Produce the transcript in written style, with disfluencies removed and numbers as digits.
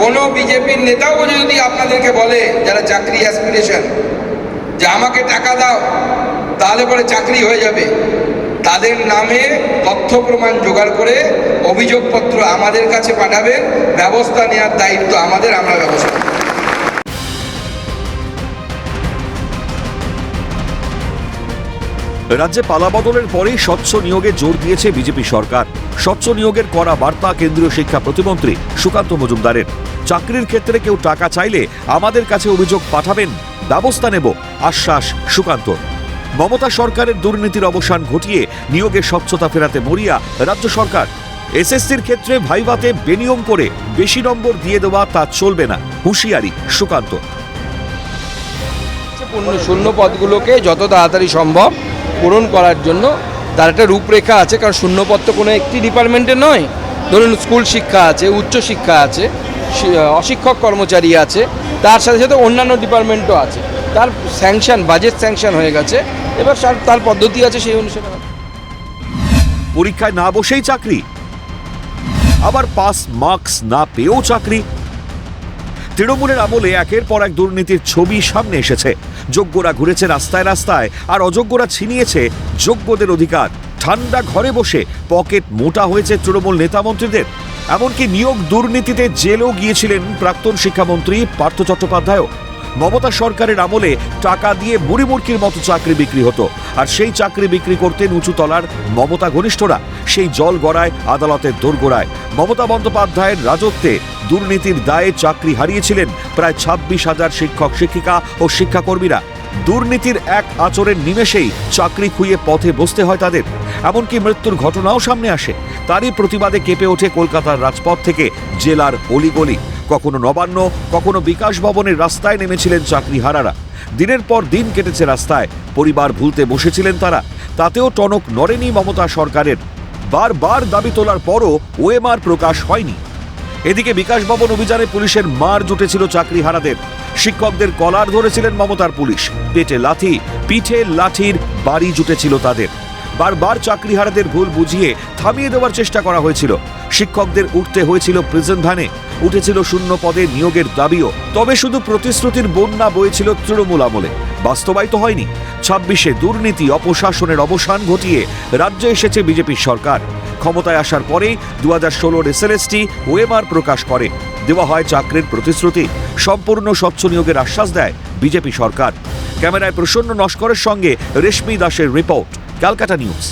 কোনো বিজেপির নেতাও যদি আপনাদেরকে বলে, যারা চাকরি অ্যাসপিরেশন, যে আমাকে টাকা দাও তাহলে পরে চাকরি হয়ে যাবে, তাদের নামে তথ্য প্রমাণ জোগাড় করে অভিযোগপত্র আমাদের কাছে পাঠাবেন, ব্যবস্থা নেওয়ার দায়িত্ব আমাদের, আমরা ব্যবস্থা। রাজ্যে পালাবদলের পরেই স্বচ্ছ নিয়োগে জোর দিয়েছে বিজেপি সরকার। স্বচ্ছ নিয়োগের কড়া বার্তা কেন্দ্রীয় শিক্ষা প্রতিমন্ত্রী সুকান্ত মজুমদারের। চাকরির ক্ষেত্রে কেউ টাকা চাইলে আমাদের কাছে অভিযোগ পাঠাবেন, ব্যবস্থা নেব, আশ্বাস সুকান্ত। মমতা সরকারের দুর্নীতির অবসান ঘটিয়ে নিয়োগে স্বচ্ছতা ফেরাতে মরিয়া রাজ্য সরকার। এসএসসির ক্ষেত্রে ভাইভাতে বেনিয়ম করে বেশি নম্বর দিয়ে দেওয়া তা চলবে না, হুঁশিয়ারি সুকান্ত। শূন্য পদগুলোকে যত তাড়াতাড়ি সম্ভব পূরণ করার জন্য তার একটা রূপরেখা আছে, কারণ শূন্যপদ তো কোনো একটি ডিপার্টমেন্টে নয়। ধরুন স্কুল শিক্ষা আছে, উচ্চ শিক্ষা আছে, অশিক্ষক কর্মচারী আছে, তার সাথে সাথে অন্যান্য ডিপার্টমেন্টও আছে। তার স্যাংশন, বাজেট স্যাংশন হয়ে গেছে, এবার তার পদ্ধতি আছে সেই অনুসারে। পরীক্ষায় না বসেই চাকরি, আবার পাস মার্কস না পেয়েও চাকরি। তৃণমূলের আমলে একের পর এক দুর্নীতির ছবি সামনে এসেছে। যোগ্যরা ঘুরেছে রাস্তায় রাস্তায়, আর অযোগ্যরা ছিনিয়েছে যোগ্যদের অধিকার। ঠান্ডা ঘরে বসে পকেট মোটা হয়েছে তৃণমূল নেতামন্ত্রীদের। এমনকি নিয়োগ দুর্নীতিতে জেলও গিয়েছিলেন প্রাক্তন শিক্ষামন্ত্রী পার্থ চট্টোপাধ্যায়ও। মমতা সরকারের আমলে টাকা দিয়ে বুড়িমুরকির মতো চাকরি বিক্রি হতো, আর সেই চাকরি বিক্রি করতেন উঁচু তলার মমতা ঘনিষ্ঠরা। সেই জল গড়ায় আদালতের দোরগোড়ায়। মমতা বন্দ্যোপাধ্যায়ের রাজত্বে দুর্নীতির দায়ে চাকরি হারিয়েছিলেন প্রায় 26,000 শিক্ষক শিক্ষিকা ও শিক্ষাকর্মীরা। দুর্নীতির এক আচরের নিমেষেই চাকরি খুইয়ে পথে বসতে হয় তাদের। এমনকি মৃত্যুর ঘটনাও সামনে আসে। তারই প্রতিবাদে কেঁপে ওঠে কলকাতার রাজপথ থেকে জেলার অলিগলি। কখনো নবান্ন, কখনো বিকাশ ভবনের রাস্তায় নেমেছিলেন চাকরিহারারা। দিনের পর দিন কেটেছে রাস্তায়, পরিবার ভুলতে বসেছিলেন তারা। তাতেও টনক নড়েনি মমতা সরকারের। বারবার দাবি তোলার পরও ওএমআর প্রকাশ হয়নি। এদিকে বিকাশ ভবন অভিযানে পুলিশের মার জুটেছিল চাকরিহারাদের। শিক্ষকদের কলার ধরেছিলেন মমতার পুলিশ। পেটে লাথি, পিঠে লাঠির বাড়ি জুটেছিল তাদের। বারবার চাকরিহারাদের ভুল বুঝিয়ে থামিয়ে দেওয়ার চেষ্টা করা হয়েছিল। শিক্ষকদের উঠতে হয়েছিল প্রিজন ভ্যানে, উঠেছিল শূন্য পদে নিয়োগের দাবিও। তবে শুধু প্রতিশ্রুতির বন্যা বয়েছিল তৃণমূল আমলে, বাস্তবায়িত হয়নি। 26-এ দুর্নীতি অপশাসনের অবসান ঘটিয়ে রাজ্যে এসেছে বিজেপির সরকার। ক্ষমতায় আসার পরেই 2016-র এসএলএসটি ওএমআর প্রকাশ করে। দেওয়া হয় চাকরির প্রতিশ্রুতি, সম্পূর্ণ স্বচ্ছ নিয়োগের আশ্বাস দেয় বিজেপি সরকার। ক্যামেরায় প্রসন্ন নস্করের সঙ্গে রেশমি দাসের রিপোর্ট, ক্যালকাটা নিউজ।